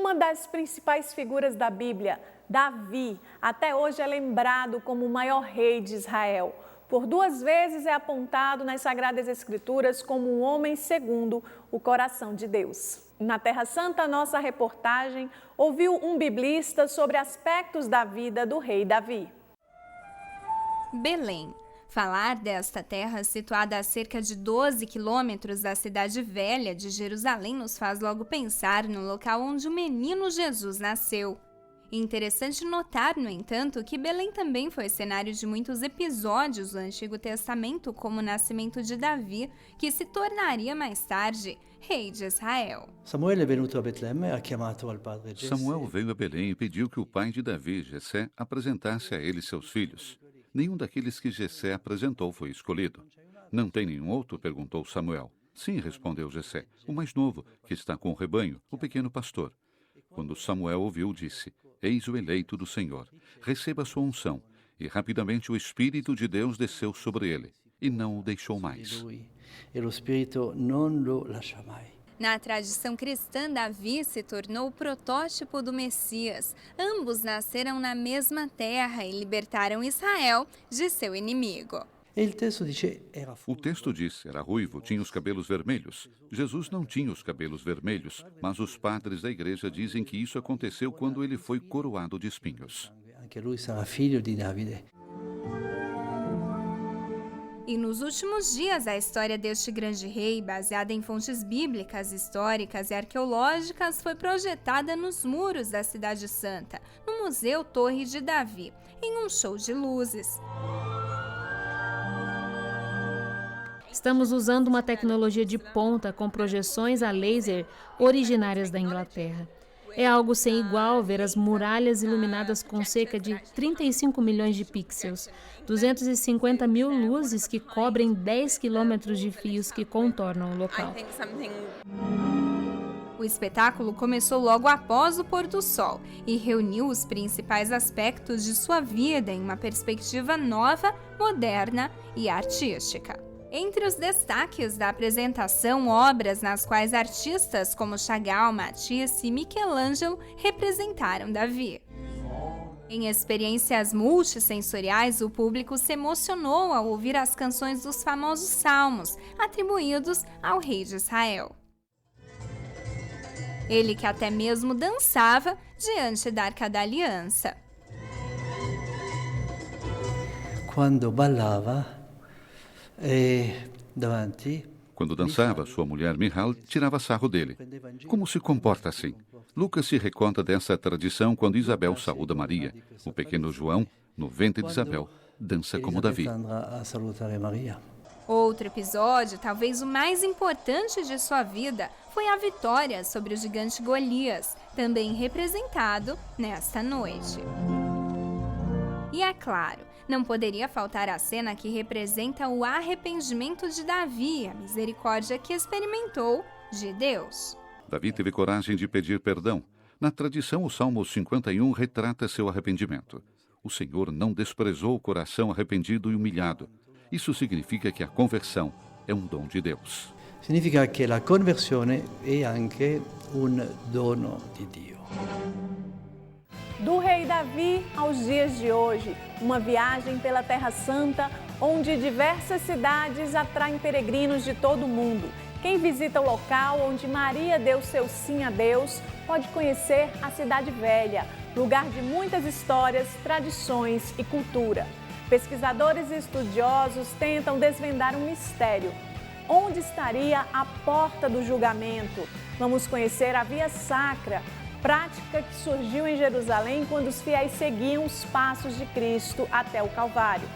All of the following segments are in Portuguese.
Uma das principais figuras da Bíblia, Davi, até hoje é lembrado como o maior rei de Israel. Por 2 vezes é apontado nas Sagradas Escrituras como um homem segundo o coração de Deus. Na Terra Santa, nossa reportagem ouviu um biblista sobre aspectos da vida do rei Davi. Belém. Falar desta terra, situada a cerca de 12 quilômetros da cidade velha de Jerusalém, nos faz logo pensar no local onde o menino Jesus nasceu. Interessante notar, no entanto, que Belém também foi cenário de muitos episódios do Antigo Testamento, como o nascimento de Davi, que se tornaria mais tarde rei de Israel. Samuel veio a Belém e pediu que o pai de Davi, Jessé, apresentasse a ele seus filhos. Nenhum daqueles que Jessé apresentou foi escolhido. Não tem nenhum outro? Perguntou Samuel. Sim, respondeu Jessé, o mais novo, que está com o rebanho, o pequeno pastor. Quando Samuel ouviu, disse: Eis o eleito do Senhor, receba a sua unção. E rapidamente o Espírito de Deus desceu sobre ele, e não o deixou mais. Na tradição cristã, Davi se tornou o protótipo do Messias. Ambos nasceram na mesma terra e libertaram Israel de seu inimigo. O texto diz, era ruivo, tinha os cabelos vermelhos. Jesus não tinha os cabelos vermelhos, mas os padres da igreja dizem que isso aconteceu quando ele foi coroado de espinhos. E nos últimos dias, a história deste grande rei, baseada em fontes bíblicas, históricas e arqueológicas, foi projetada nos muros da Cidade Santa, no Museu Torre de Davi, em um show de luzes. Estamos usando uma tecnologia de ponta com projeções a laser originárias da Inglaterra. É algo sem igual ver as muralhas iluminadas com cerca de 35 milhões de pixels, 250 mil luzes que cobrem 10 quilômetros de fios que contornam o local. O espetáculo começou logo após o pôr do sol e reuniu os principais aspectos de sua vida em uma perspectiva nova, moderna e artística. Entre os destaques da apresentação, obras nas quais artistas como Chagall, Matisse e Michelangelo representaram Davi. Em experiências multissensoriais, o público se emocionou ao ouvir as canções dos famosos salmos, atribuídos ao rei de Israel. Ele que até mesmo dançava diante da Arca da Aliança. Quando dançava, sua mulher Michal tirava sarro dele. Como se comporta assim? Lucas se reconta dessa tradição quando Isabel saúda Maria. O pequeno João, no ventre de Isabel, dança como Davi. Outro episódio, talvez o mais importante de sua vida, foi a vitória sobre o gigante Golias, também representado nesta noite. E é claro, não poderia faltar a cena que representa o arrependimento de Davi, a misericórdia que experimentou de Deus. Davi teve coragem de pedir perdão. Na tradição, o Salmo 51 retrata seu arrependimento. O Senhor não desprezou o coração arrependido e humilhado. Isso significa que a conversão é um dom de Deus. Significa que a conversione è anche un dono di Dio. Do rei Davi aos dias de hoje, uma viagem pela Terra Santa, onde diversas cidades atraem peregrinos de todo o mundo. Quem visita o local onde Maria deu seu sim a Deus pode conhecer a Cidade Velha, lugar de muitas histórias, tradições e cultura. Pesquisadores e estudiosos tentam desvendar um mistério. Onde estaria a porta do julgamento? Vamos conhecer a Via Sacra, prática que surgiu em Jerusalém quando os fiéis seguiam os passos de Cristo até o Calvário.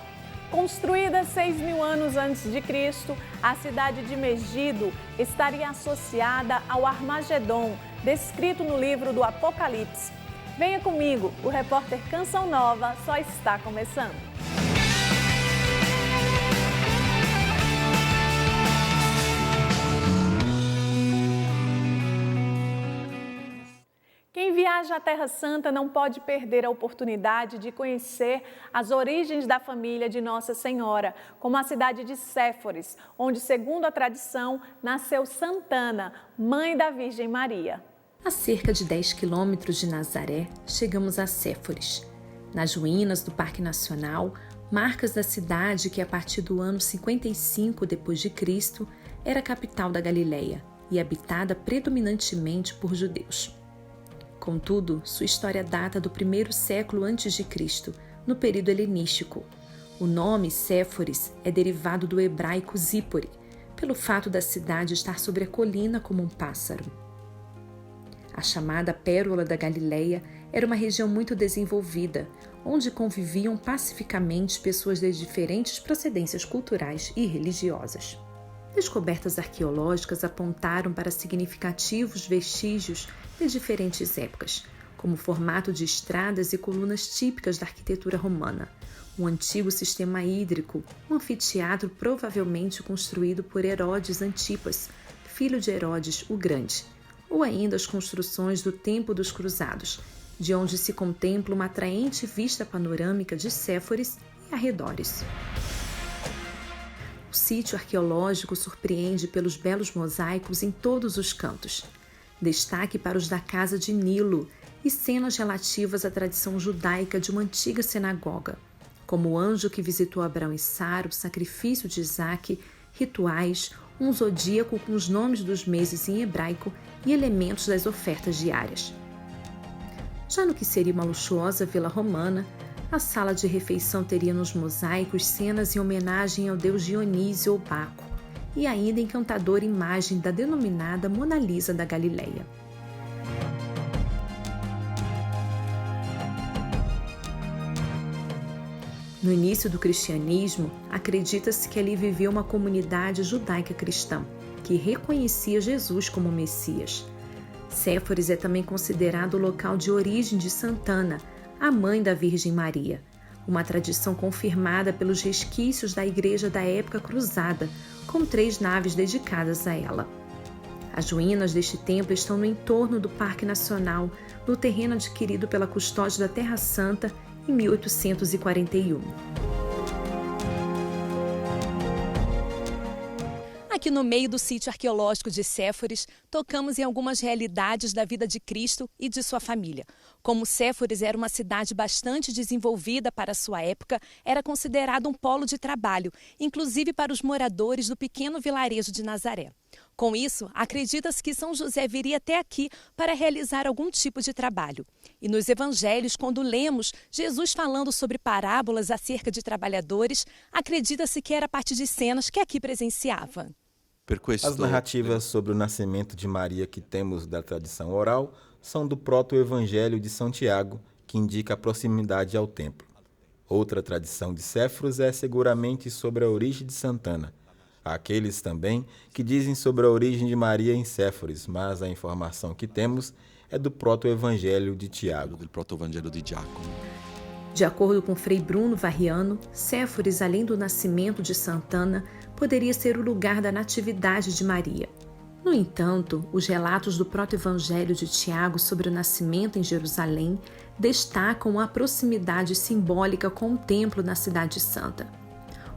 Construída 6.000 anos antes de Cristo, a cidade de Megido estaria associada ao Armagedon, descrito no livro do Apocalipse. Venha comigo, o repórter Canção Nova só está começando. Quem viaja à Terra Santa não pode perder a oportunidade de conhecer as origens da família de Nossa Senhora, como a cidade de Séforis, onde, segundo a tradição, nasceu Santana, mãe da Virgem Maria. A cerca de 10 quilômetros de Nazaré, chegamos a Séforis. Nas ruínas do Parque Nacional, marcas da cidade que a partir do ano 55 d.C. era a capital da Galileia e habitada predominantemente por judeus. Contudo, sua história data do 1º século a.C., no período helenístico. O nome Séforis é derivado do hebraico Zípore, pelo fato da cidade estar sobre a colina como um pássaro. A chamada Pérola da Galileia era uma região muito desenvolvida, onde conviviam pacificamente pessoas de diferentes procedências culturais e religiosas. Descobertas arqueológicas apontaram para significativos vestígios de diferentes épocas, como o formato de estradas e colunas típicas da arquitetura romana, um antigo sistema hídrico, um anfiteatro provavelmente construído por Herodes Antipas, filho de Herodes o Grande, ou ainda as construções do Templo dos Cruzados, de onde se contempla uma atraente vista panorâmica de Séforis e arredores. O sítio arqueológico surpreende pelos belos mosaicos em todos os cantos. Destaque para os da Casa de Nilo e cenas relativas à tradição judaica de uma antiga sinagoga, como o anjo que visitou Abraão e Sara, o sacrifício de Isaque, rituais, um zodíaco com os nomes dos meses em hebraico e elementos das ofertas diárias. Já no que seria uma luxuosa vila romana, a sala de refeição teria nos mosaicos cenas em homenagem ao deus Dionísio ou Baco, e ainda a encantadora imagem da denominada Mona Lisa da Galileia. No início do cristianismo, acredita-se que ali vivia uma comunidade judaica cristã, que reconhecia Jesus como Messias. Séforis é também considerado o local de origem de Santana, a mãe da Virgem Maria, uma tradição confirmada pelos resquícios da igreja da época cruzada, com 3 naves dedicadas a ela. As ruínas deste templo estão no entorno do Parque Nacional, no terreno adquirido pela Custódia da Terra Santa em 1841. Aqui no meio do sítio arqueológico de Séforis, tocamos em algumas realidades da vida de Cristo e de sua família. Como Séforis era uma cidade bastante desenvolvida para sua época, era considerado um polo de trabalho, inclusive para os moradores do pequeno vilarejo de Nazaré. Com isso, acredita-se que São José viria até aqui para realizar algum tipo de trabalho. E nos evangelhos, quando lemos Jesus falando sobre parábolas acerca de trabalhadores, acredita-se que era a partir de cenas que aqui presenciava. As narrativas sobre o nascimento de Maria que temos da tradição oral são do proto-evangelho de São Tiago, que indica a proximidade ao templo. Outra tradição de Séforis é seguramente sobre a origem de Santana. Há aqueles também que dizem sobre a origem de Maria em Séforis, mas a informação que temos é do proto-evangelho de Tiago. De acordo com Frei Bruno Varriano, Séforis, além do nascimento de Santana, poderia ser o lugar da natividade de Maria. No entanto, os relatos do proto-evangelho de Tiago sobre o nascimento em Jerusalém destacam a proximidade simbólica com o templo na Cidade Santa.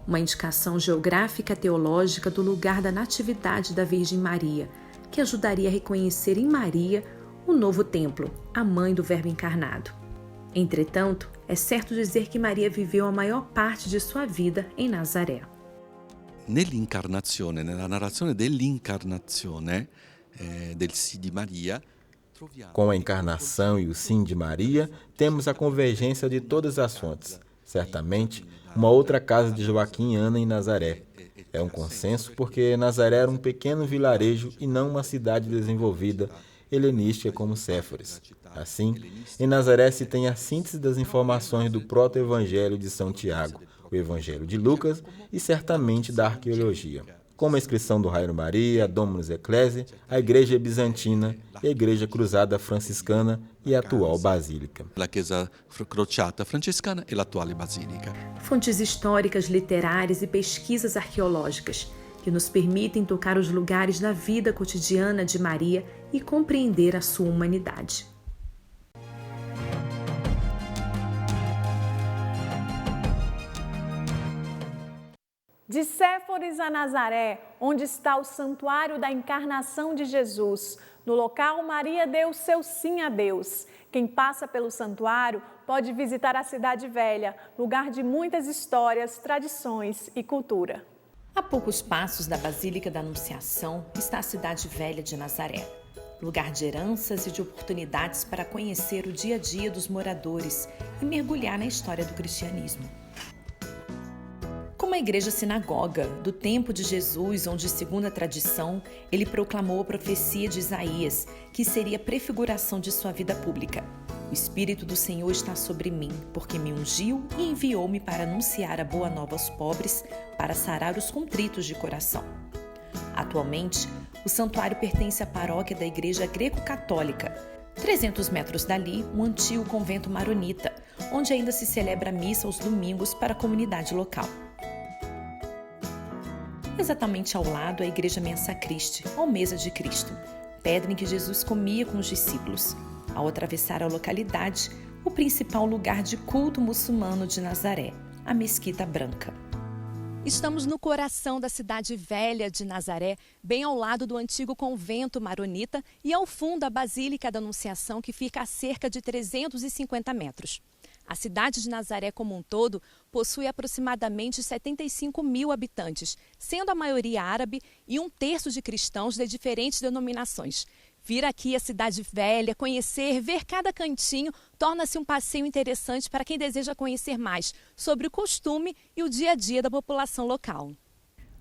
Uma indicação geográfica teológica do lugar da natividade da Virgem Maria, que ajudaria a reconhecer em Maria o novo templo, a mãe do Verbo encarnado. Entretanto, é certo dizer que Maria viveu a maior parte de sua vida em Nazaré. Nella narrazione dell'incarnazione del Sì di Maria, com a encarnação e o sim de Maria, temos a convergência de todas as fontes. Certamente, uma outra casa de Joaquim e Ana em Nazaré. É um consenso porque Nazaré era um pequeno vilarejo e não uma cidade desenvolvida helenística como Séforis. Assim, em Nazaré se tem a síntese das informações do proto-evangelho de São Tiago, o evangelho de Lucas e certamente da arqueologia, como a inscrição do Raio Maria, a Dominus Ecclesiae, a Igreja Bizantina, a Igreja Cruzada Franciscana e a atual Basílica. La Chiesa Crociata Francescana e l'attuale Basílica. Fontes históricas, literárias e pesquisas arqueológicas que nos permitem tocar os lugares da vida cotidiana de Maria e compreender a sua humanidade. De Séforis a Nazaré, onde está o Santuário da Encarnação de Jesus, No local, Maria deu seu sim a Deus. Quem passa pelo santuário pode visitar a Cidade Velha, lugar de muitas histórias, tradições e cultura. A poucos passos da Basílica da Anunciação está a Cidade Velha de Nazaré, lugar de heranças e de oportunidades para conhecer o dia a dia dos moradores e mergulhar na história do cristianismo. Como a igreja-sinagoga do tempo de Jesus, onde, segundo a tradição, ele proclamou a profecia de Isaías, que seria a prefiguração de sua vida pública. O Espírito do Senhor está sobre mim, porque me ungiu e enviou-me para anunciar a boa nova aos pobres, para sarar os contritos de coração. Atualmente, o santuário pertence à paróquia da Igreja Greco-Católica. 300 metros dali, um antigo convento maronita, onde ainda se celebra a missa aos domingos para a comunidade local. Exatamente ao lado, a Igreja Mensa Christi, ou Mesa de Cristo, pedra em que Jesus comia com os discípulos. Ao atravessar a localidade, o principal lugar de culto muçulmano de Nazaré, a Mesquita Branca. Estamos no coração da Cidade Velha de Nazaré, bem ao lado do antigo convento maronita e ao fundo a Basílica da Anunciação, que fica a cerca de 350 metros. A cidade de Nazaré como um todo possui aproximadamente 75 mil habitantes, sendo a maioria árabe e 1/3 de cristãos de diferentes denominações. Vir aqui à Cidade Velha, conhecer, ver cada cantinho, torna-se um passeio interessante para quem deseja conhecer mais sobre o costume e o dia a dia da população local.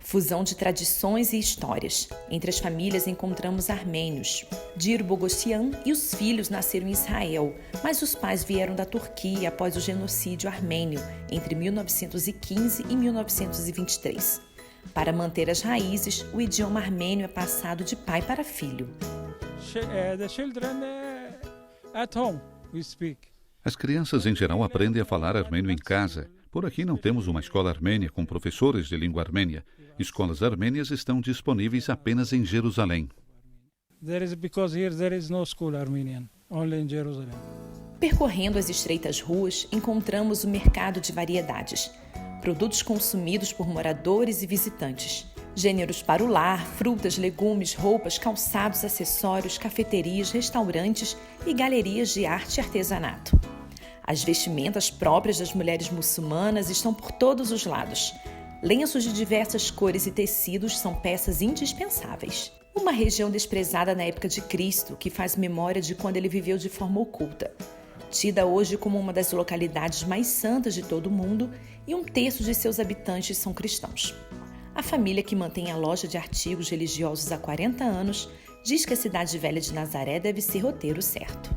Fusão de tradições e histórias. Entre as famílias encontramos armênios. Dir Bogossian e os filhos nasceram em Israel, mas os pais vieram da Turquia após o genocídio armênio entre 1915 e 1923. Para manter as raízes, o idioma armênio é passado de pai para filho. As crianças em geral aprendem a falar armênio em casa. Por aqui não temos uma escola armênia com professores de língua armênia. Escolas armênias estão disponíveis apenas em Jerusalém. Percorrendo as estreitas ruas, encontramos o mercado de variedades. Produtos consumidos por moradores e visitantes. Gêneros para o lar, frutas, legumes, roupas, calçados, acessórios, cafeterias, restaurantes e galerias de arte e artesanato. As vestimentas próprias das mulheres muçulmanas estão por todos os lados. Lenços de diversas cores e tecidos são peças indispensáveis. Uma região desprezada na época de Cristo, que faz memória de quando ele viveu de forma oculta. Tida hoje como uma das localidades mais santas de todo o mundo, e 1/3 de seus habitantes são cristãos. A família que mantém a loja de artigos religiosos há 40 anos diz que a Cidade Velha de Nazaré deve ser roteiro certo.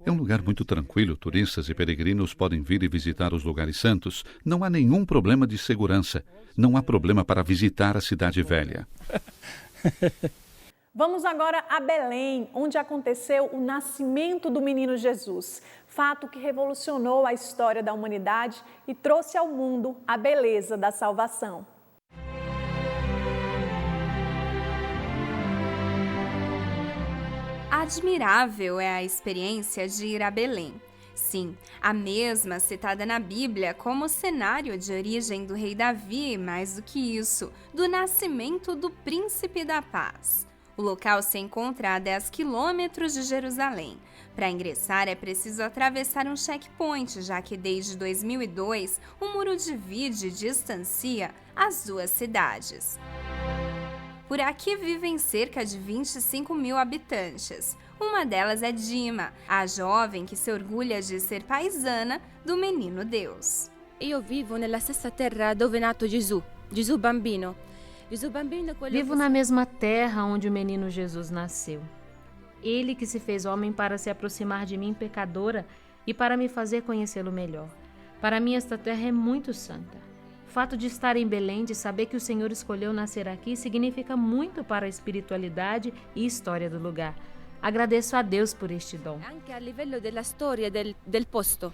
É um lugar muito tranquilo, turistas e peregrinos podem vir e visitar os lugares santos. Não há nenhum problema de segurança. Não há problema para visitar a Cidade Velha. Vamos agora a Belém, onde aconteceu o nascimento do menino Jesus. Fato que revolucionou a história da humanidade e trouxe ao mundo a beleza da salvação. Admirável é a experiência de ir a Belém. Sim, a mesma citada na Bíblia como cenário de origem do rei Davi, mais do que isso, do nascimento do Príncipe da Paz. O local se encontra a 10 quilômetros de Jerusalém. Para ingressar é preciso atravessar um checkpoint, já que desde 2002 um muro divide e distancia as duas cidades. Por aqui vivem cerca de 25 mil habitantes. Uma delas é Dima, a jovem que se orgulha de ser paisana do Menino Deus. Eu vivo nella stessa terra dove è nato Gesù bambino. Vivo na mesma terra onde o menino Jesus nasceu. Ele que se fez homem para se aproximar de mim, pecadora, e para me fazer conhecê-lo melhor. Para mim esta terra é muito santa. O fato de estar em Belém, de saber que o Senhor escolheu nascer aqui, significa muito para a espiritualidade e história do lugar. Agradeço a Deus por este dom. Anche a livello della storia del posto.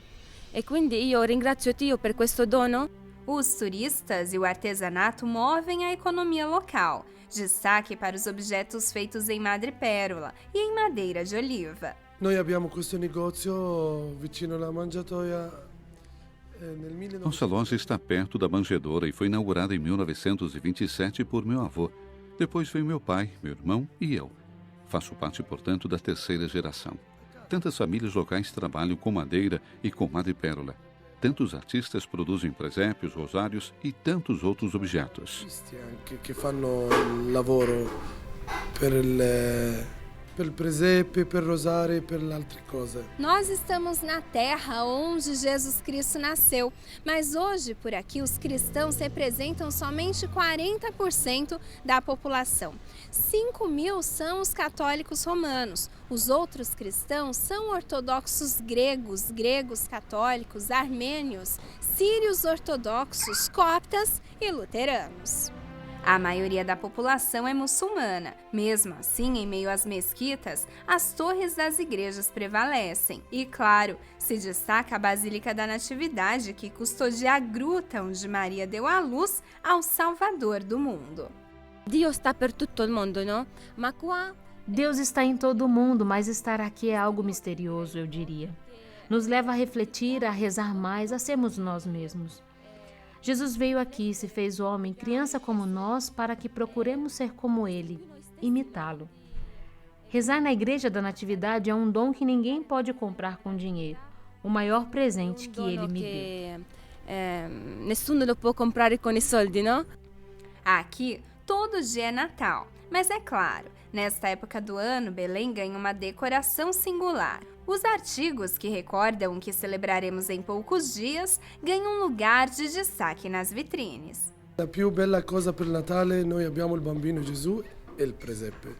E quindi io ringrazio Dio per questo dono. Os turistas e o artesanato movem a economia local. Destaque para os objetos feitos em madrepérola e em madeira de oliva. Noi abbiamo questo negozio vicino alla mangiatoia. Nossa loja está perto da manjedoura e foi inaugurada em 1927 por meu avô. Depois veio meu pai, meu irmão e eu. Faço parte, portanto, da terceira geração. Tantas famílias locais trabalham com madeira e com madrepérola. Tantos artistas produzem presépios, rosários e tantos outros objetos. Que fanno lavoro per il presepe, per rosário e per altre cose. Nós estamos na terra onde Jesus Cristo nasceu, mas hoje por aqui os cristãos representam somente 40% da população. 5.000 são os católicos romanos. Os outros cristãos são ortodoxos gregos, gregos católicos, armênios, sírios ortodoxos, coptas e luteranos. A maioria da população é muçulmana. Mesmo assim, em meio às mesquitas, as torres das igrejas prevalecem. E, claro, se destaca a Basílica da Natividade, que custodia a gruta onde Maria deu à luz ao Salvador do mundo. Dio sta per tutto il mondo, no? Ma qua Deus está em todo o mundo, mas estar aqui é algo misterioso, eu diria. Nos leva a refletir, a rezar mais, a sermos nós mesmos. Jesus veio aqui, se fez homem, criança como nós, para que procuremos ser como Ele, imitá-lo. Rezar na Igreja da Natividade é um dom que ninguém pode comprar com dinheiro. O maior presente que Ele me deu. Nessuno lo può comprare con i soldi, no? Aqui, todo dia é Natal, mas é claro, nesta época do ano, Belém ganha uma decoração singular. Os artigos que recordam o que celebraremos em poucos dias ganham um lugar de destaque nas vitrines. La più bella cosa per Natale, noi abbiamo il bambino Gesù e il presepe.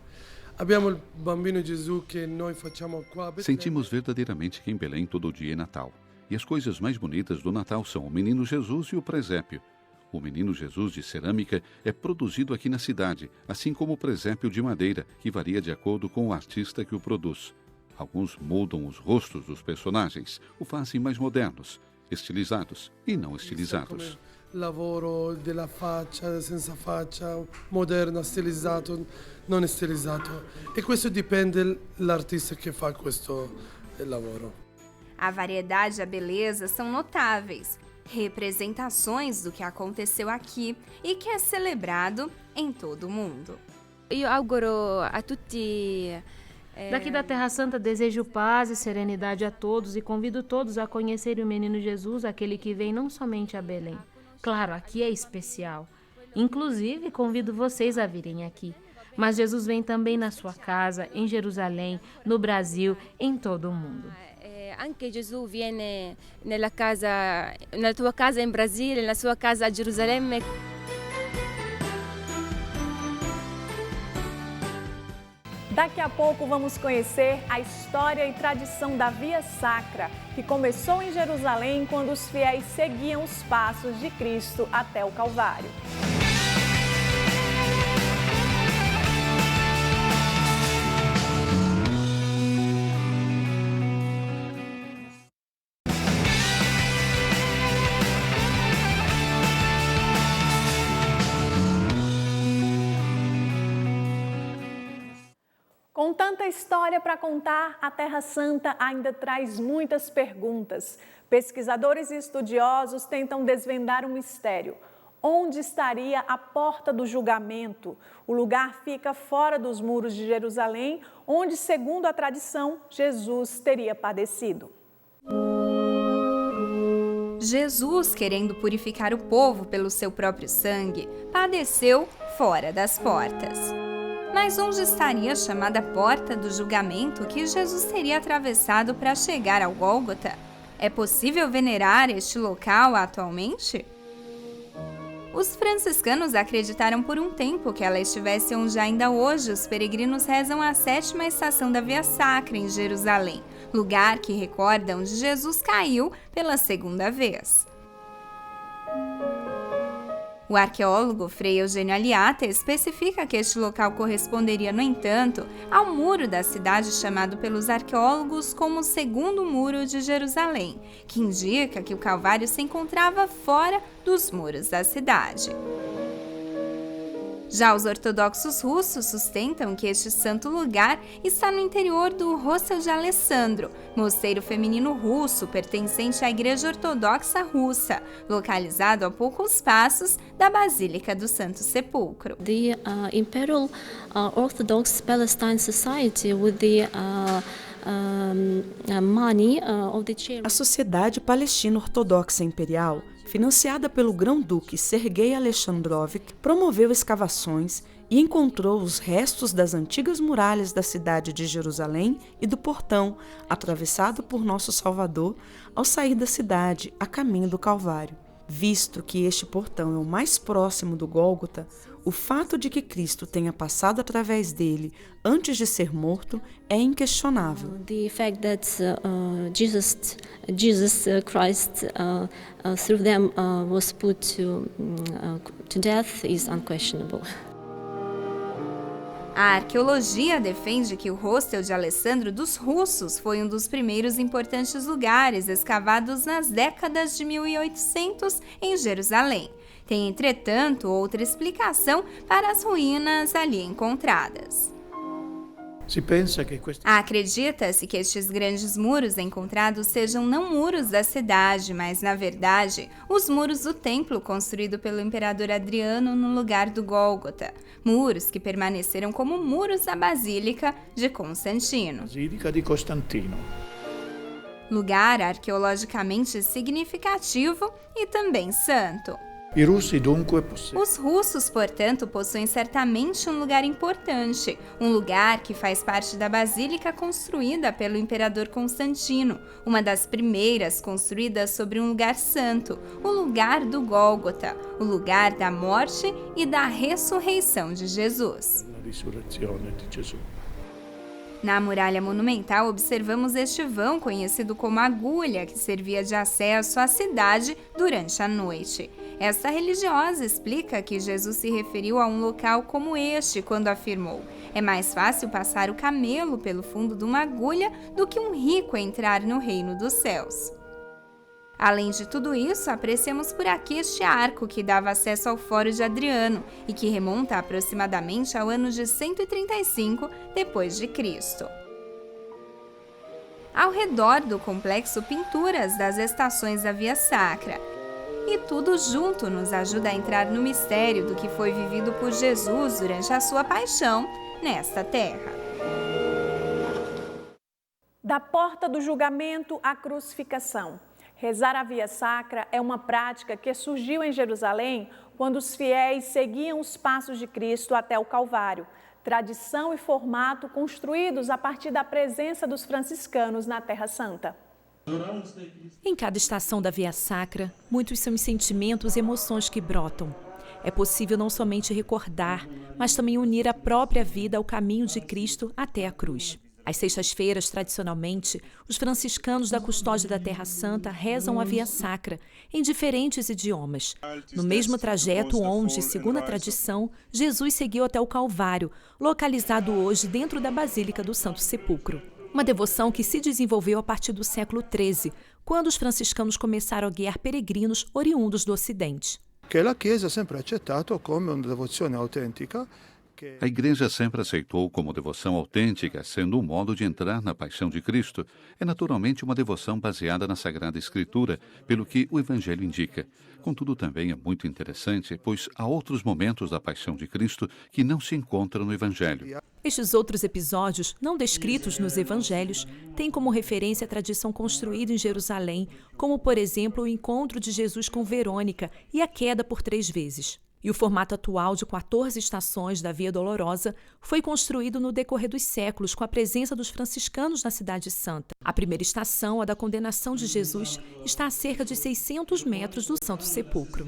Abbiamo il bambino Gesù che noi facciamo qua. Sentimos verdadeiramente que em Belém todo dia é Natal. E as coisas mais bonitas do Natal são o menino Jesus e o presépio. O menino Jesus de cerâmica é produzido aqui na cidade, assim como o presépio de madeira, que varia de acordo com o artista que o produz. Alguns mudam os rostos dos personagens, o fazem mais modernos, estilizados e não estilizados. Lavoro della faccia, senza faccia, moderno, stilizzato, non stilizzato. E questo dipende dall'artista che fa questo lavoro. A variedade e a beleza são notáveis, representações do que aconteceu aqui e que é celebrado em todo o mundo. Io auguro a tutti. Daqui da Terra Santa desejo paz e serenidade a todos e convido todos a conhecerem o menino Jesus, aquele que vem não somente a Belém. Claro, aqui é especial. Inclusive, convido vocês a virem aqui. Mas Jesus vem também na sua casa, em Jerusalém, no Brasil, em todo o mundo. Anche Gesù viene nella tua casa in Brasile, nella sua casa a Gerusalemme. Daqui a pouco vamos conhecer a história e tradição da Via Sacra, que começou em Jerusalém quando os fiéis seguiam os passos de Cristo até o Calvário. Com tanta história para contar, a Terra Santa ainda traz muitas perguntas. Pesquisadores e estudiosos tentam desvendar um mistério. Onde estaria a porta do julgamento? O lugar fica fora dos muros de Jerusalém, onde, segundo a tradição, Jesus teria padecido. Jesus, querendo purificar o povo pelo seu próprio sangue, padeceu fora das portas. Mas onde estaria a chamada porta do julgamento que Jesus teria atravessado para chegar ao Gólgota? É possível venerar este local atualmente? Os franciscanos acreditaram por um tempo que ela estivesse onde ainda hoje os peregrinos rezam a 7ª estação da Via Sacra em Jerusalém, lugar que recorda onde Jesus caiu pela 2ª vez. O arqueólogo Frei Eugênio Aliata especifica que este local corresponderia, no entanto, ao muro da cidade chamado pelos arqueólogos como o 2º Muro de Jerusalém, que indica que o Calvário se encontrava fora dos muros da cidade. Já os ortodoxos russos sustentam que este santo lugar está no interior do Hostel de Alessandro, mosteiro feminino russo pertencente à Igreja Ortodoxa Russa, localizado a poucos passos da Basílica do Santo Sepulcro. The Imperial Orthodox Palestine Society with the money of the charity. A Sociedade Palestina Ortodoxa Imperial, financiada pelo Grão-Duque Sergei Alexandrovich, promoveu escavações e encontrou os restos das antigas muralhas da cidade de Jerusalém e do portão, atravessado por Nosso Salvador ao sair da cidade a caminho do Calvário. Visto que este portão é o mais próximo do Gólgota, o fato de que Cristo tenha passado através dele antes de ser morto é inquestionável. The fact that Jesus Christ through them was put to death is unquestionable. A arqueologia defende que o Hostel de Alessandro dos russos foi um dos primeiros importantes lugares escavados nas décadas de 1800 em Jerusalém. Tem, entretanto, outra explicação para as ruínas ali encontradas. Acredita-se que estes grandes muros encontrados sejam não muros da cidade, mas, na verdade, os muros do templo construído pelo imperador Adriano no lugar do Gólgota, muros que permaneceram como muros da Basílica de Constantino. Lugar arqueologicamente significativo e também santo. Os russos, portanto, possuem certamente um lugar importante, um lugar que faz parte da basílica construída pelo imperador Constantino, uma das primeiras construídas sobre um lugar santo, o lugar do Gólgota, o lugar da morte e da ressurreição de Jesus. Na muralha monumental, observamos este vão conhecido como agulha, que servia de acesso à cidade durante a noite. Esta religiosa explica que Jesus se referiu a um local como este quando afirmou: é mais fácil passar o camelo pelo fundo de uma agulha do que um rico entrar no reino dos céus. Além de tudo isso, apreciamos por aqui este arco que dava acesso ao Fórum de Adriano e que remonta aproximadamente ao ano de 135 d.C. Ao redor do complexo, pinturas das estações da Via Sacra. E tudo junto nos ajuda a entrar no mistério do que foi vivido por Jesus durante a sua paixão nesta terra. Da porta do julgamento à crucificação. Rezar a Via Sacra é uma prática que surgiu em Jerusalém quando os fiéis seguiam os passos de Cristo até o Calvário. Tradição e formato construídos a partir da presença dos franciscanos na Terra Santa. Em cada estação da Via Sacra, muitos são os sentimentos e emoções que brotam. É possível não somente recordar, mas também unir a própria vida ao caminho de Cristo até a cruz. Às sextas-feiras, tradicionalmente, os franciscanos da Custódia da Terra Santa rezam a Via Sacra em diferentes idiomas. No mesmo trajeto onde, segundo a tradição, Jesus seguiu até o Calvário, localizado hoje dentro da Basílica do Santo Sepulcro. Uma devoção que se desenvolveu a partir do século XIII, quando os franciscanos começaram a guiar peregrinos oriundos do Ocidente. A Igreja sempre aceitou como devoção autêntica, sendo um modo de entrar na paixão de Cristo. É naturalmente uma devoção baseada na Sagrada Escritura, pelo que o Evangelho indica. Contudo, também é muito interessante, pois há outros momentos da paixão de Cristo que não se encontram no Evangelho. Estes outros episódios, não descritos nos evangelhos, têm como referência a tradição construída em Jerusalém, como, por exemplo, o encontro de Jesus com Verônica e a queda por 3 vezes. E o formato atual de 14 estações da Via Dolorosa foi construído no decorrer dos séculos com a presença dos franciscanos na Cidade Santa. A primeira estação, a da condenação de Jesus, está a cerca de 600 metros do Santo Sepulcro.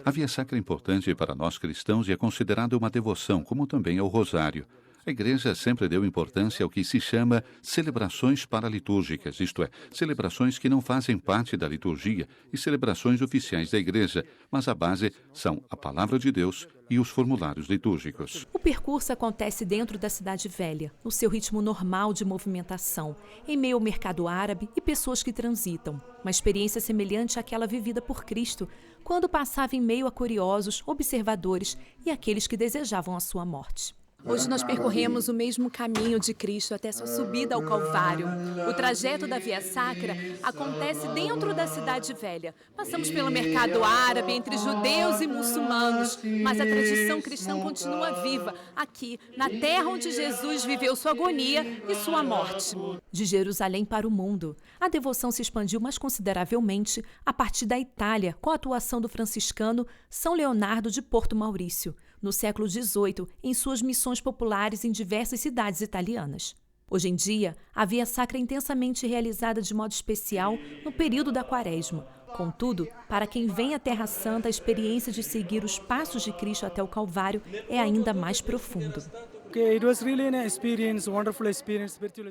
A Via Sacra é importante para nós cristãos e é considerada uma devoção, como também é o Rosário. A Igreja sempre deu importância ao que se chama celebrações paralitúrgicas, isto é, celebrações que não fazem parte da liturgia e celebrações oficiais da Igreja, mas a base são a Palavra de Deus e os formulários litúrgicos. O percurso acontece dentro da Cidade Velha, no seu ritmo normal de movimentação, em meio ao mercado árabe e pessoas que transitam. Uma experiência semelhante àquela vivida por Cristo, quando passava em meio a curiosos, observadores e aqueles que desejavam a sua morte. Hoje nós percorremos o mesmo caminho de Cristo até sua subida ao Calvário. O trajeto da Via Sacra acontece dentro da Cidade Velha. Passamos pelo mercado árabe entre judeus e muçulmanos, mas a tradição cristã continua viva aqui, na terra onde Jesus viveu sua agonia e sua morte. De Jerusalém para o mundo, a devoção se expandiu mais consideravelmente a partir da Itália, com a atuação do franciscano São Leonardo de Porto Maurício, no século XVIII, em suas missões populares em diversas cidades italianas. Hoje em dia, a Via Sacra é intensamente realizada de modo especial no período da Quaresma. Contudo, para quem vem à Terra Santa, a experiência de seguir os passos de Cristo até o Calvário é ainda mais profunda.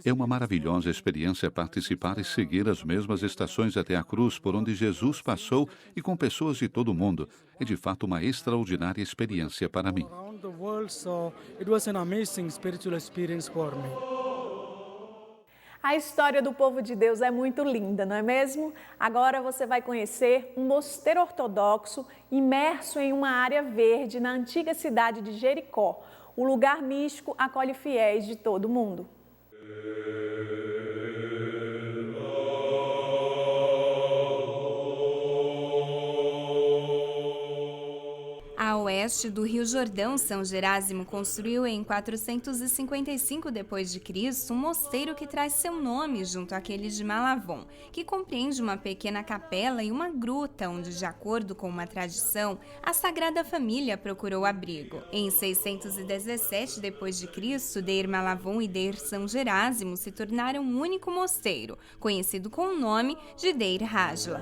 É uma maravilhosa experiência participar e seguir as mesmas estações até a cruz por onde Jesus passou e com pessoas de todo o mundo. É de fato uma extraordinária experiência para mim. A história do povo de Deus é muito linda, não é mesmo? Agora você vai conhecer um mosteiro ortodoxo imerso em uma área verde na antiga cidade de Jericó. O lugar místico acolhe fiéis de todo o mundo. A oeste do Rio Jordão, São Jerásimo construiu em 455 d.C. um mosteiro que traz seu nome junto àquele de Malavon, que compreende uma pequena capela e uma gruta onde, de acordo com uma tradição, a Sagrada Família procurou abrigo. Em 617 d.C., Deir Malavon e Deir São Jerásimo se tornaram um único mosteiro, conhecido com o nome de Deir Hajla.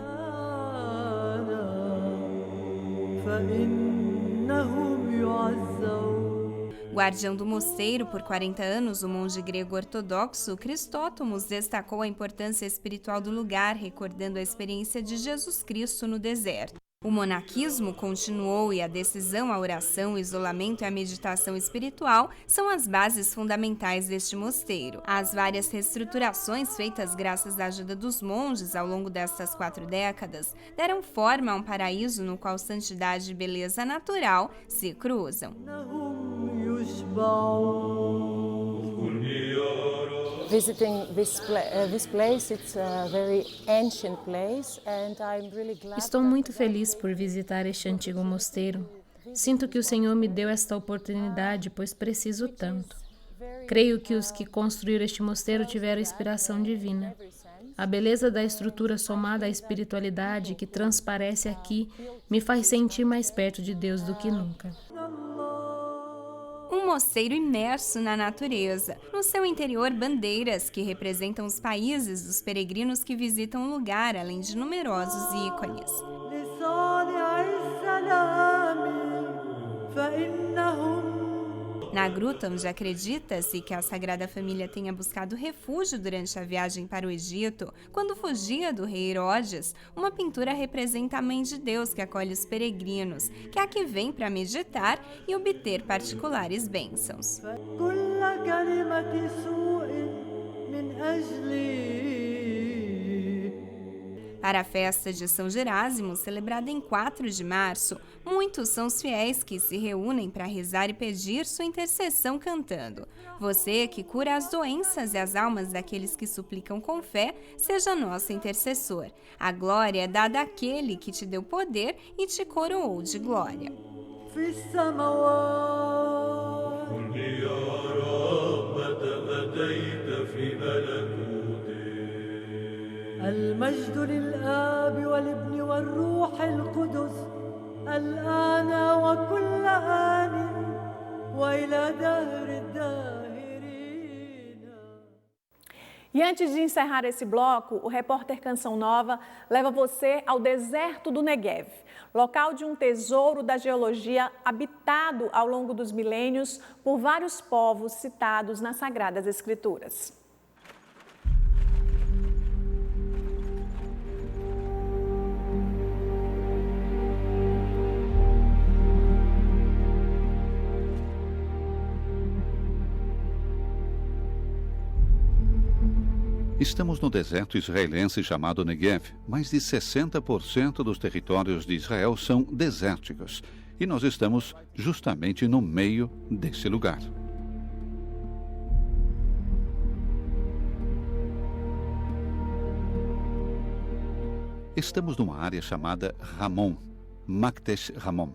Guardião do mosteiro por 40 anos, o monge grego ortodoxo Cristótomos destacou a importância espiritual do lugar, recordando a experiência de Jesus Cristo no deserto. O monaquismo continuou e a decisão, a oração, o isolamento e a meditação espiritual são as bases fundamentais deste mosteiro. As várias reestruturações feitas graças à ajuda dos monges ao longo destas 4 décadas deram forma a um paraíso no qual santidade e beleza natural se cruzam. Visiting this place, it's a very ancient place, and I'm really glad. Estou muito feliz por visitar este antigo mosteiro. Sinto que o Senhor me deu esta oportunidade, pois preciso tanto. Creio que os que construíram este mosteiro tiveram inspiração divina. A beleza da estrutura somada à espiritualidade que transparece aqui me faz sentir mais perto de Deus do que nunca. Um mosteiro imerso na natureza. No seu interior, bandeiras que representam os países dos peregrinos que visitam o lugar, além de numerosos ícones. Na gruta, onde acredita-se que a Sagrada Família tenha buscado refúgio durante a viagem para o Egito, quando fugia do rei Herodes, uma pintura representa a Mãe de Deus que acolhe os peregrinos, que é a que vem para meditar e obter particulares bênçãos. Para a festa de São Jerásimo, celebrada em 4 de março, muitos são os fiéis que se reúnem para rezar e pedir sua intercessão cantando. Você que cura as doenças e as almas daqueles que suplicam com fé, seja nosso intercessor. A glória é dada àquele que te deu poder e te coroou de glória. المجد للآب والابن والروح القدس الآن وكل آن وإلى دهر الداهرين. E antes de encerrar esse bloco, o repórter Canção Nova leva você ao deserto do Negev, local de um tesouro da geologia habitado ao longo dos milênios por vários povos citados nas Sagradas Escrituras. Estamos no deserto israelense chamado Negev. Mais de 60% dos territórios de Israel são desérticos. E nós estamos justamente no meio desse lugar. Estamos numa área chamada Ramon, Maktesh Ramon.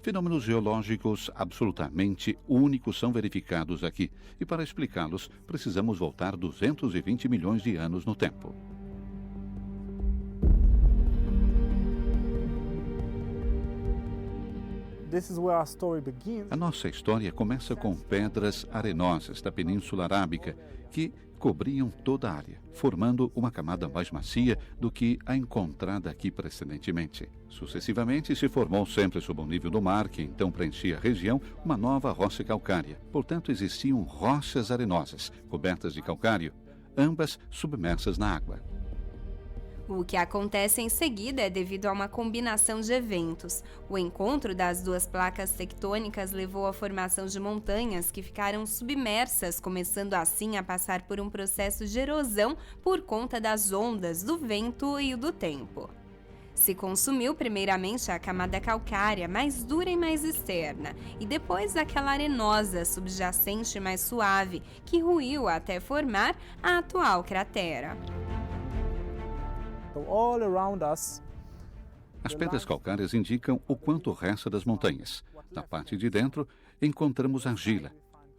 Fenômenos geológicos absolutamente únicos são verificados aqui. E para explicá-los, precisamos voltar 220 milhões de anos no tempo. A nossa história começa com pedras arenosas da Península Arábica que cobriam toda a área, formando uma camada mais macia do que a encontrada aqui precedentemente. Sucessivamente, se formou sempre sob o nível do mar, que então preenchia a região, uma nova rocha calcária. Portanto, existiam rochas arenosas, cobertas de calcário, ambas submersas na água. O que acontece em seguida é devido a uma combinação de eventos. O encontro das duas placas tectônicas levou à formação de montanhas que ficaram submersas, começando assim a passar por um processo de erosão por conta das ondas, do vento e do tempo. Se consumiu primeiramente a camada calcária, mais dura e mais externa, e depois aquela arenosa, subjacente e mais suave, que ruiu até formar a atual cratera. As pedras calcárias indicam o quanto resta das montanhas. Na parte de dentro, encontramos argila,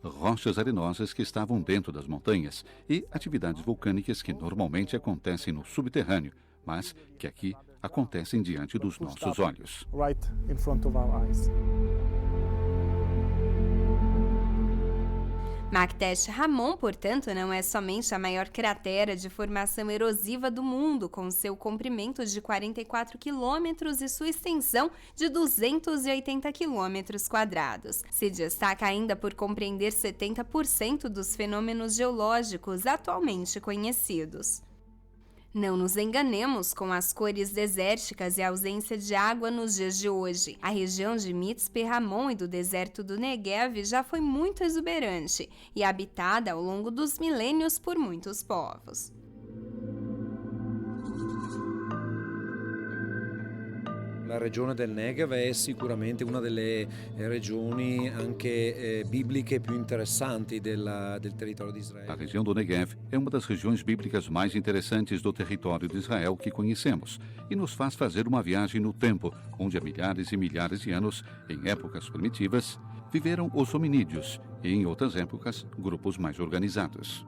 rochas arenosas que estavam dentro das montanhas e atividades vulcânicas que normalmente acontecem no subterrâneo, mas que aqui acontecem diante dos nossos olhos. Maktesh Ramon, portanto, não é somente a maior cratera de formação erosiva do mundo, com seu comprimento de 44 quilômetros e sua extensão de 280 quilômetros quadrados. Se destaca ainda por compreender 70% dos fenômenos geológicos atualmente conhecidos. Não nos enganemos com as cores desérticas e a ausência de água nos dias de hoje. A região de Mitzpe Ramon e do deserto do Negev já foi muito exuberante e habitada ao longo dos milênios por muitos povos. La regione del Negev è sicuramente una delle regioni anche bibliche più interessanti del territorio di Israele. A região do Negev é uma das regiões bíblicas mais interessantes do território de Israel que conhecemos e nos faz fazer uma viagem no tempo, onde há milhares e milhares de anos, em épocas primitivas, viveram os hominídeos e, em outras épocas, grupos mais organizados.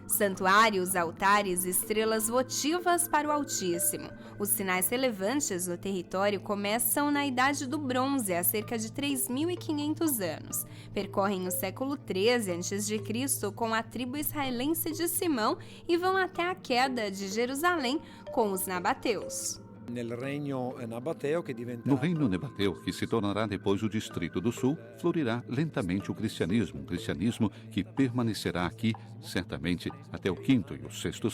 Santuários, altares e estrelas votivas para o Altíssimo. Os sinais relevantes do território começam na Idade do Bronze, há cerca de 3.500 anos. Percorrem o século XIII a.C. com a tribo israelense de Simão e vão até a queda de Jerusalém com os nabateus. No reino nabateu, que se tornará depois o Distrito do Sul, florirá lentamente o cristianismo, um cristianismo que permanecerá aqui, certamente, até o V e o VI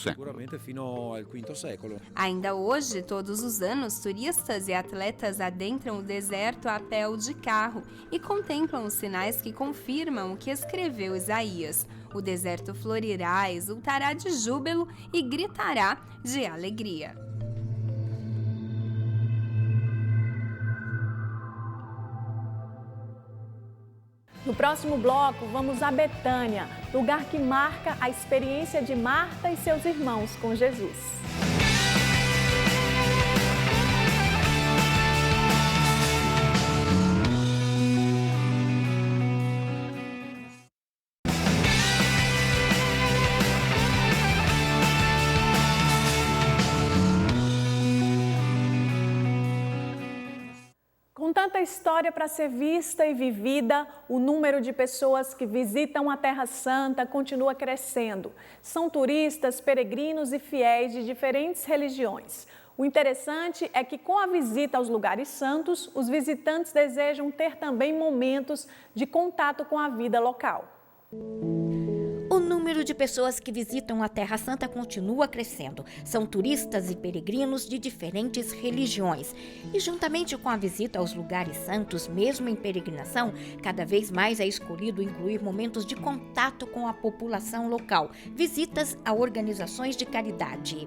século. Ainda hoje, todos os anos, turistas e atletas adentram o deserto a pé ou de carro e contemplam os sinais que confirmam o que escreveu Isaías. O deserto florirá, exultará de júbilo e gritará de alegria. No próximo bloco, vamos a Betânia, lugar que marca a experiência de Marta e seus irmãos com Jesus. Com tanta história para ser vista e vivida, o número de pessoas que visitam a Terra Santa continua crescendo. São turistas, peregrinos e fiéis de diferentes religiões. O interessante é que, com a visita aos lugares santos, os visitantes desejam ter também momentos de contato com a vida local. O número de pessoas que visitam a Terra Santa continua crescendo. São turistas e peregrinos de diferentes religiões. E juntamente com a visita aos lugares santos, mesmo em peregrinação, cada vez mais é escolhido incluir momentos de contato com a população local, visitas a organizações de caridade.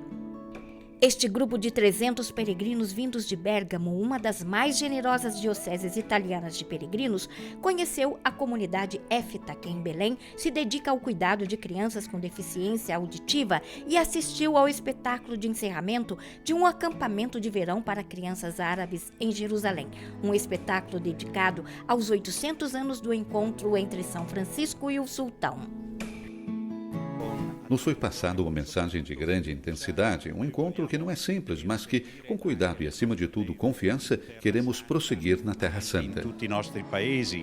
Este grupo de 300 peregrinos vindos de Bérgamo, uma das mais generosas dioceses italianas de peregrinos, conheceu a comunidade Éfita, que em Belém se dedica ao cuidado de crianças com deficiência auditiva, e assistiu ao espetáculo de encerramento de um acampamento de verão para crianças árabes em Jerusalém, um espetáculo dedicado aos 800 anos do encontro entre São Francisco e o Sultão. Nos foi passada uma mensagem de grande intensidade, um encontro que não é simples, mas que, com cuidado e, acima de tudo, confiança, queremos prosseguir na Terra Santa.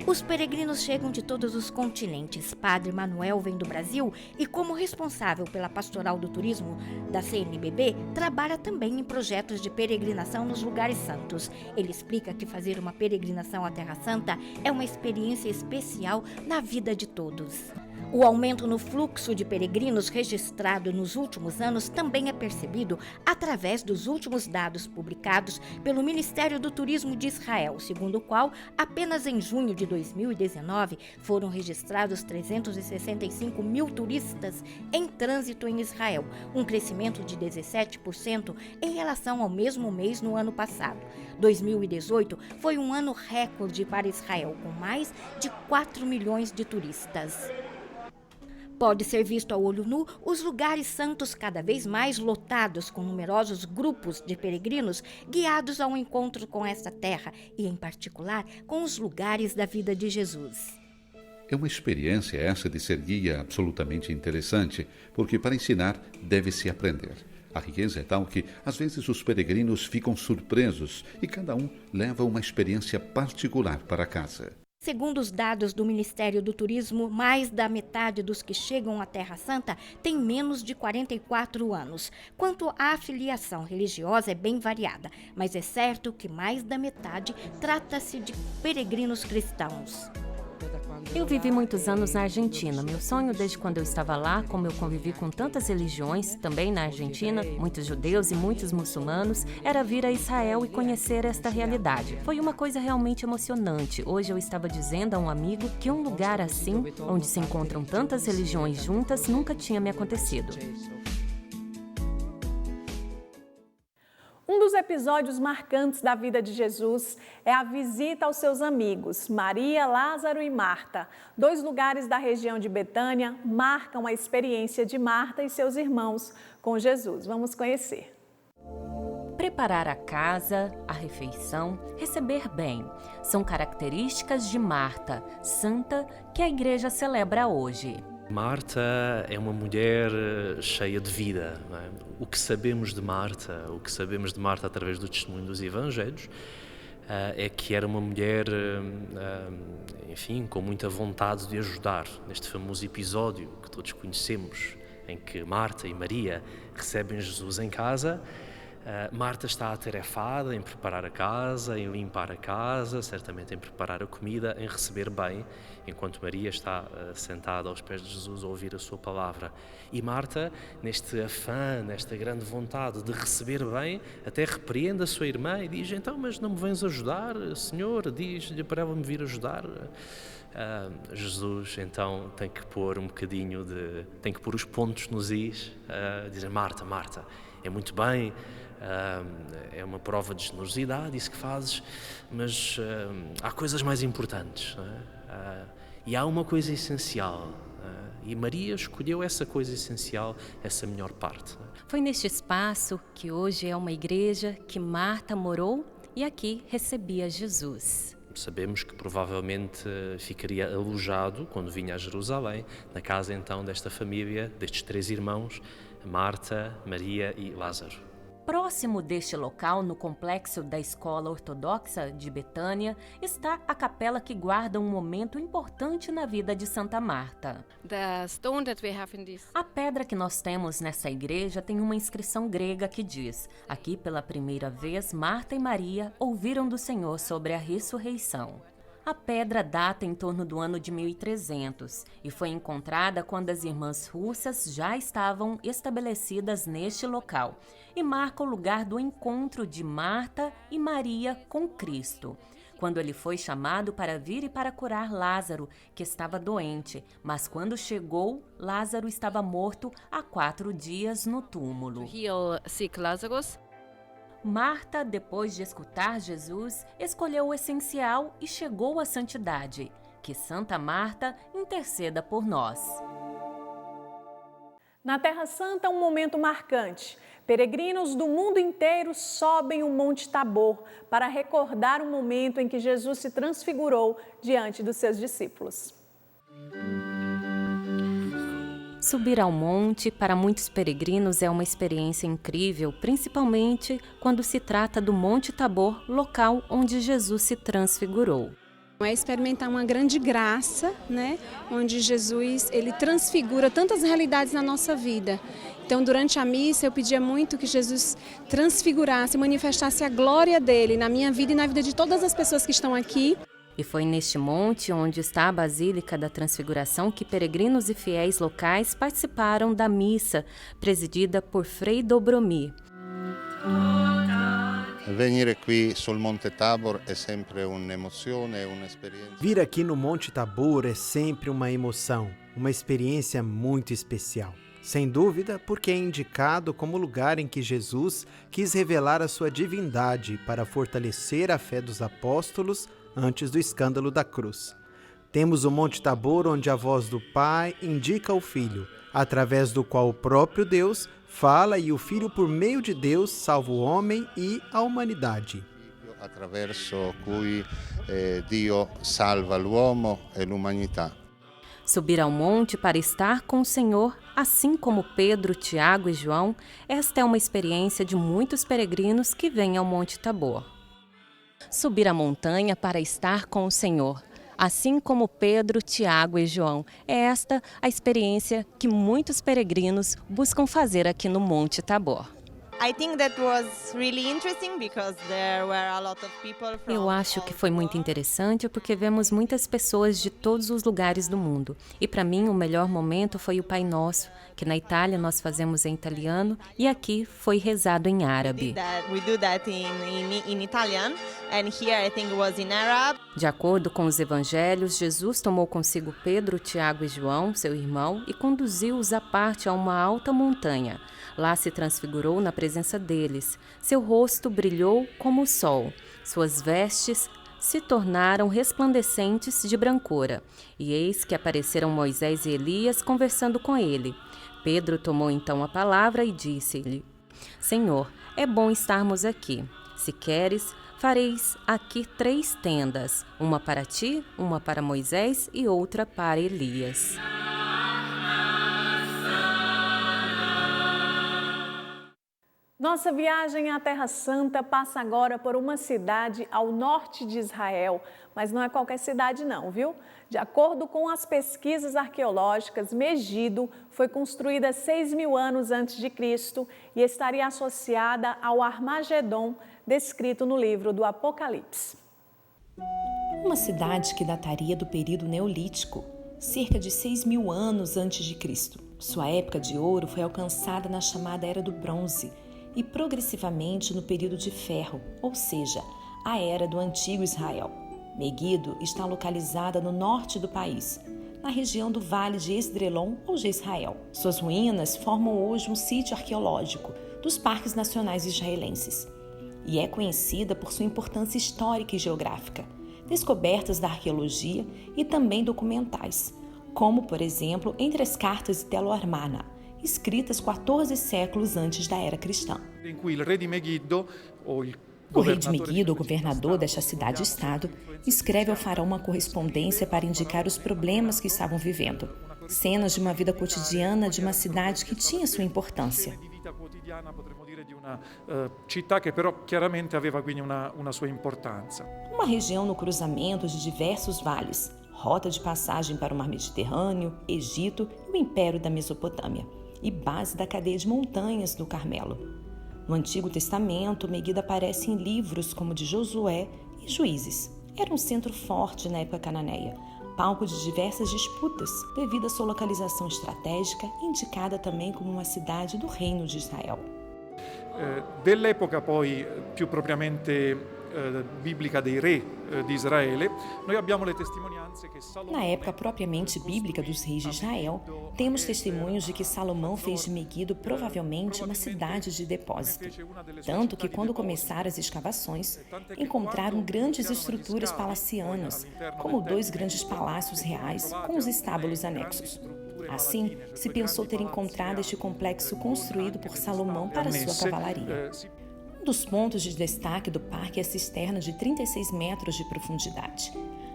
Os peregrinos chegam de todos os continentes. Padre Manuel vem do Brasil e, como responsável pela Pastoral do Turismo da CNBB, trabalha também em projetos de peregrinação nos lugares santos. Ele explica que fazer uma peregrinação à Terra Santa é uma experiência especial na vida de todos. O aumento no fluxo de peregrinos registrado nos últimos anos também é percebido através dos últimos dados publicados pelo Ministério do Turismo de Israel, segundo o qual, apenas em junho de 2019, foram registrados 365 mil turistas em trânsito em Israel, um crescimento de 17% em relação ao mesmo mês no ano passado. 2018 foi um ano recorde para Israel, com mais de 4 milhões de turistas. Pode ser visto a olho nu os lugares santos cada vez mais lotados, com numerosos grupos de peregrinos guiados ao encontro com esta terra e, em particular, com os lugares da vida de Jesus. É uma experiência essa de ser guia absolutamente interessante, porque para ensinar deve-se aprender. A riqueza é tal que, às vezes, os peregrinos ficam surpresos e cada um leva uma experiência particular para casa. Segundo os dados do Ministério do Turismo, mais da metade dos que chegam à Terra Santa tem menos de 44 anos. Quanto à afiliação religiosa, é bem variada, mas é certo que mais da metade trata-se de peregrinos cristãos. Eu vivi muitos anos na Argentina. Meu sonho desde quando eu estava lá, como eu convivi com tantas religiões, também na Argentina, muitos judeus e muitos muçulmanos, era vir a Israel e conhecer esta realidade. Foi uma coisa realmente emocionante. Hoje eu estava dizendo a um amigo que um lugar assim, onde se encontram tantas religiões juntas, nunca tinha me acontecido. Um dos episódios marcantes da vida de Jesus é a visita aos seus amigos, Maria, Lázaro e Marta. 2 lugares da região de Betânia marcam a experiência de Marta e seus irmãos com Jesus. Vamos conhecer. Preparar a casa, a refeição, receber bem, são características de Marta, santa, que a igreja celebra hoje. Marta é uma mulher cheia de vida, não é? O que sabemos de Marta através do testemunho dos Evangelhos, é que era uma mulher, enfim, com muita vontade de ajudar. Neste famoso episódio que todos conhecemos, em que Marta e Maria recebem Jesus em casa, Marta está atarefada em preparar a casa, em limpar a casa, certamente em preparar a comida, em receber bem, enquanto Maria está sentada aos pés de Jesus a ouvir a sua palavra. E Marta, neste afã, nesta grande vontade de receber bem, até repreende a sua irmã e diz: então, mas não me vens ajudar, Senhor? Diz-lhe para ela me vir ajudar. Jesus, então, tem que pôr tem que pôr os pontos nos is, dizer: Marta, Marta, é muito bem, é uma prova de generosidade isso que fazes, mas há coisas mais importantes, não é? E há uma coisa essencial, e Maria escolheu essa coisa essencial, essa melhor parte. Foi neste espaço, que hoje é uma igreja, que Marta morou e aqui recebia Jesus. Sabemos que provavelmente ficaria alojado, quando vinha a Jerusalém, na casa então desta família, destes 3 irmãos, Marta, Maria e Lázaro. Próximo deste local, no complexo da Escola Ortodoxa de Betânia, está a capela que guarda um momento importante na vida de Santa Marta. A pedra que nós temos nessa igreja tem uma inscrição grega que diz: aqui pela primeira vez Marta e Maria ouviram do Senhor sobre a ressurreição. A pedra data em torno do ano de 1300 e foi encontrada quando as irmãs russas já estavam estabelecidas neste local e marca o lugar do encontro de Marta e Maria com Cristo, quando ele foi chamado para vir e para curar Lázaro, que estava doente, mas quando chegou, Lázaro estava morto há 4 dias no túmulo. Marta, depois de escutar Jesus, escolheu o essencial e chegou à santidade. Que Santa Marta interceda por nós. Na Terra Santa, um momento marcante. Peregrinos do mundo inteiro sobem o Monte Tabor para recordar o momento em que Jesus se transfigurou diante dos seus discípulos. Subir ao monte, para muitos peregrinos, é uma experiência incrível, principalmente quando se trata do Monte Tabor, local onde Jesus se transfigurou. É experimentar uma grande graça, né? Onde Jesus ele transfigura tantas realidades na nossa vida. Então, durante a missa, eu pedia muito que Jesus transfigurasse, manifestasse a glória dele na minha vida e na vida de todas as pessoas que estão aqui. E foi neste monte, onde está a Basílica da Transfiguração, que peregrinos e fiéis locais participaram da missa, presidida por Frei Dobromir. Venire qui sul Monte Tabor é sempre un'emozione, un'esperienza. Vir aqui no Monte Tabor é sempre uma emoção, uma experiência muito especial. Sem dúvida, porque é indicado como lugar em que Jesus quis revelar a sua divindade para fortalecer a fé dos apóstolos antes do escândalo da cruz. Temos o Monte Tabor, onde a voz do Pai indica ao Filho, através do qual o próprio Deus fala e o Filho, por meio de Deus, salva o homem e a humanidade. Attraverso cui Dio salva l'uomo e l'umanità. Subir ao monte para estar com o Senhor, assim como Pedro, Tiago e João, esta é uma experiência de muitos peregrinos que vêm ao Monte Tabor. Subir a montanha para estar com o Senhor, assim como Pedro, Tiago e João, é esta a experiência que muitos peregrinos buscam fazer aqui no Monte Tabor. Eu acho que foi muito interessante porque vemos muitas pessoas de todos os lugares do mundo. E para mim o melhor momento foi o Pai Nosso, que na Itália nós fazemos em italiano e aqui foi rezado em árabe. De acordo com os evangelhos, Jesus tomou consigo Pedro, Tiago e João, seu irmão, e conduziu-os à parte a uma alta montanha. Lá se transfigurou na presença deles. Seu rosto brilhou como o sol. Suas vestes se tornaram resplandecentes de brancura. E eis que apareceram Moisés e Elias conversando com ele. Pedro tomou então a palavra e disse-lhe: Senhor, é bom estarmos aqui. Se queres, fareis aqui 3 tendas, uma para ti, uma para Moisés e outra para Elias. Nossa viagem à Terra Santa passa agora por uma cidade ao norte de Israel, mas não é qualquer cidade não, viu? De acordo com as pesquisas arqueológicas, Megido foi construída 6.000 anos antes de Cristo e estaria associada ao Armagedon, descrito no livro do Apocalipse. Uma cidade que dataria do período neolítico, cerca de 6.000 anos antes de Cristo. Sua época de ouro foi alcançada na chamada Era do Bronze, e progressivamente no período de ferro, ou seja, a era do antigo Israel. Megido está localizada no norte do país, na região do Vale de Esdrelon ou Jezreel. Suas ruínas formam hoje um sítio arqueológico dos parques nacionais israelenses e é conhecida por sua importância histórica e geográfica, descobertas da arqueologia e também documentais, como, por exemplo, entre as cartas de Telo Amarna, escritas 14 séculos antes da era cristã. O rei de Megido, o governador desta cidade-estado, escreve ao faraó uma correspondência para indicar os problemas que estavam vivendo, cenas de uma vida cotidiana de uma cidade que tinha sua importância. città che però chiaramente aveva quindi una sua importância. Uma região no cruzamento de diversos vales, rota de passagem para o Mar Mediterrâneo, Egito e o Império da Mesopotâmia, e base da cadeia de montanhas do Carmelo. No Antigo Testamento, Meguido aparece em livros como de Josué e Juízes. Era um centro forte na época cananeia, palco de diversas disputas, devido à sua localização estratégica, indicada também como uma cidade do Reino de Israel. Dell'epoca poi più propriamente bíblica dei re di Israele, noi abbiamo le testimonianze che Salomão... Na época propriamente bíblica dos reis de Israel, temos testemunhos de que Salomão fez de Meguido provavelmente uma cidade de depósito. Tanto que quando começaram as escavações, encontraram grandes estruturas palacianas, como 2 grandes palácios reais com os estábulos anexos. Assim, se pensou ter encontrado este complexo construído por Salomão para sua cavalaria. Um dos pontos de destaque do parque é a cisterna de 36 metros de profundidade.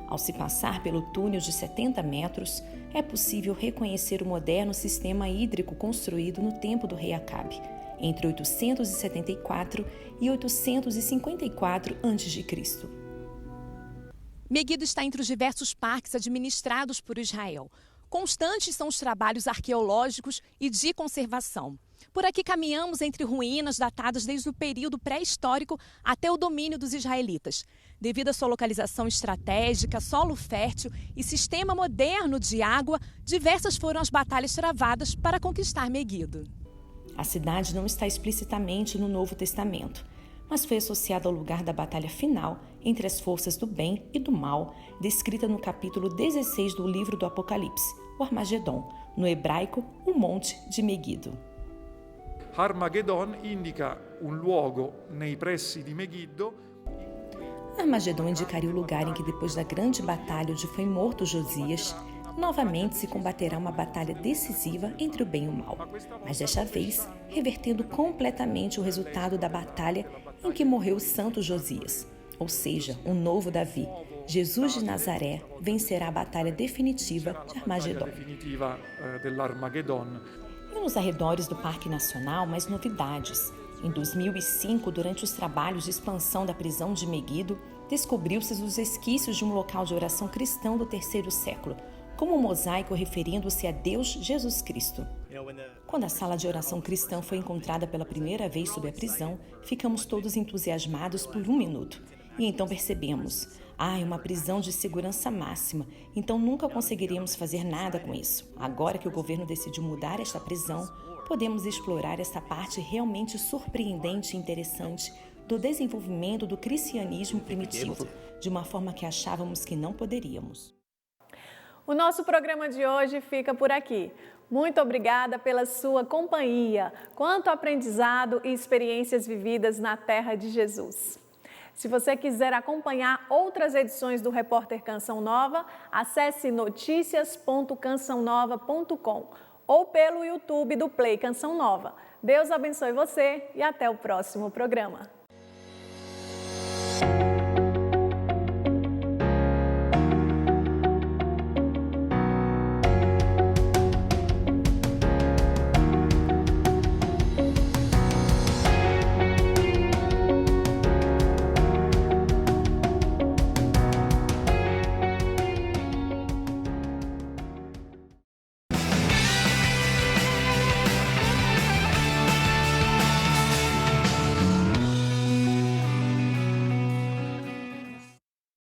Ao se passar pelo túnel de 70 metros, é possível reconhecer o moderno sistema hídrico construído no tempo do rei Acabe, entre 874 e 854 a.C. Meguido está entre os diversos parques administrados por Israel. Constantes são os trabalhos arqueológicos e de conservação. Por aqui caminhamos entre ruínas datadas desde o período pré-histórico até o domínio dos israelitas. Devido à sua localização estratégica, solo fértil e sistema moderno de água, diversas foram as batalhas travadas para conquistar Meguido. A cidade não está explicitamente no Novo Testamento, mas foi associada ao lugar da batalha final entre as forças do bem e do mal, descrita no capítulo 16 do livro do Apocalipse, o Armagedon, no hebraico, o Monte de Meguido. Armagedon indica luogo nei pressi di Megiddo. Armagedon indicaria o lugar em que, depois da grande batalha onde foi morto Josias, novamente se combaterá uma batalha decisiva entre o bem e o mal, mas desta vez revertendo completamente o resultado da batalha em que morreu o santo Josias, ou seja, um novo Davi. Jesus de Nazaré vencerá a batalha definitiva de Armagedon. E nos arredores do Parque Nacional, mais novidades. Em 2005, durante os trabalhos de expansão da prisão de Meguido, descobriu-se os resquícios de um local de oração cristão do terceiro século, como um mosaico referindo-se a Deus Jesus Cristo. Quando a sala de oração cristã foi encontrada pela primeira vez sob a prisão, ficamos todos entusiasmados por 1 minuto. E então percebemos, é uma prisão de segurança máxima, então nunca conseguiríamos fazer nada com isso. Agora que o governo decidiu mudar esta prisão, podemos explorar esta parte realmente surpreendente e interessante do desenvolvimento do cristianismo primitivo, de uma forma que achávamos que não poderíamos. O nosso programa de hoje fica por aqui. Muito obrigada pela sua companhia. Quanto aprendizado e experiências vividas na terra de Jesus. Se você quiser acompanhar outras edições do Repórter Canção Nova, acesse noticias.cançãonova.com ou pelo YouTube do Play Canção Nova. Deus abençoe você e até o próximo programa.